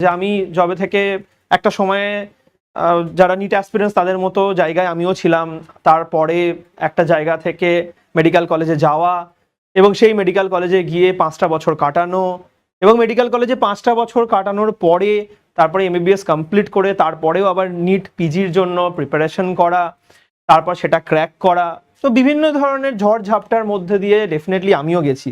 যে আমি জবে থেকে একটা সময়ে যারা নিট অ্যাসপিরেন্টস তাদের মতো জায়গায় আমিও ছিলাম। তারপরে একটা জায়গা থেকে মেডিকেল কলেজে যাওয়া এবং সেই মেডিকেল কলেজে গিয়ে 5টা বছর কাটানো এবং মেডিকেল কলেজে 5টা বছর কাটানোর পরে তারপরে এমবিবিএস কমপ্লিট করে তারপরেও আবার নিট পিজির জন্য প্রিপারেশন করা, তারপর সেটা ক্র্যাক করা। তো বিভিন্ন ধরনের ঝড় ঝাপটার মধ্যে দিয়ে ডেফিনেটলি আমিও গেছি।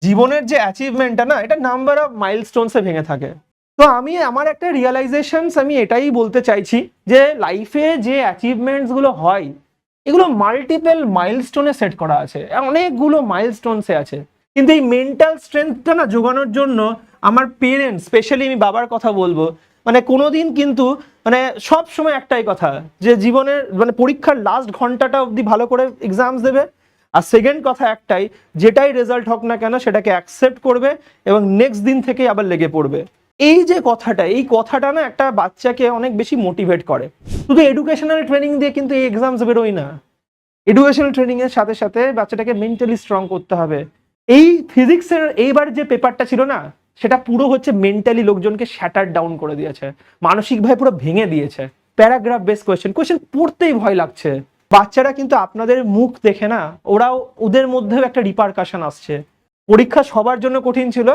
জীবনের যে অ্যাচিভমেন্টটা না, এটা নাম্বার অফ মাইলস্টোনসে ভেঙে থাকে। তো আমি আমার একটা রিয়েলাইজেশনস আমি এটাই বলতে চাইছি যে লাইফে যে অ্যাচিভমেন্টসগুলো হয় এগুলো মাল্টিপল মাইলস্টোনে সেট করা আছে, অনেকগুলো মাইলস্টোনসে আছে। কিন্তু এই মেন্টাল স্ট্রেংথটা না জোগানোর জন্য আমার পেরেন্টস, স্পেশালি আমি বাবার কথা বলবো, মানে কোনোদিন কিন্তু মানে সব সময় একটাই কথা যে জীবনের মানে পরীক্ষার লাস্ট ঘন্টাটা অবধি ভালো করে এক্সামস দেবে, আর সেকেন্ড কথা একটাই, যেটাই রেজাল্ট হোক না কেন সেটাকে অ্যাকসেপ্ট করবে এবং নেক্সট দিন থেকেই আবার লেগে পড়বে। এই যে কথাটা, এই কথাটা না একটা বাচ্চাকে অনেক বেশি মোটিভেট করে। শুধু এডুকেশনাল ট্রেনিং দিয়ে কিন্তু এই এক্সামস বেরোয় না। এডুকেশনাল ট্রেনিং এর সাথে সাথে বাচ্চাটাকে মেন্টালি স্ট্রং করতে হবে। এই ফিজিক্সের এইবার যে পেপারটা ছিল না, সেটা পুরো হচ্ছে মেন্টালি লোকজনকে শ্যাটার ডাউন করে দিয়েছে, মানসিকভাবে পুরো ভেঙে দিয়েছে। প্যারাগ্রাফ বেস কোয়েশ্চেন পড়তেই ভয় লাগছে। বাচ্চারা কিন্তু আপনাদের মুখ দেখে না, ওদের মধ্যেও একটা রিপারকাশন আসছে। পরীক্ষা সবার জন্য কঠিন ছিল,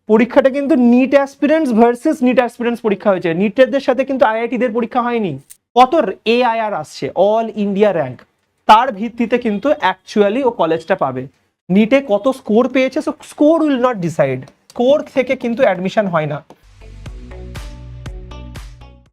পরীক্ষাটা কিন্তু NEET aspirants versus NEET aspirants পরীক্ষা হয়েছে, নিটেরদের সাথে কিন্তু আইআইটিদের পরীক্ষা হয়নি। কত এআইআর আসছে, অল ইন্ডিয়া র্যাঙ্ক, তার ভিত্তিতে কিন্তু অ্যাকচুয়ালি ও কলেজটা পাবে। নিটে কত স্কোর পেয়েছে, so score will not decide, score থেকে কিন্তু অ্যাডমিশন হয় না।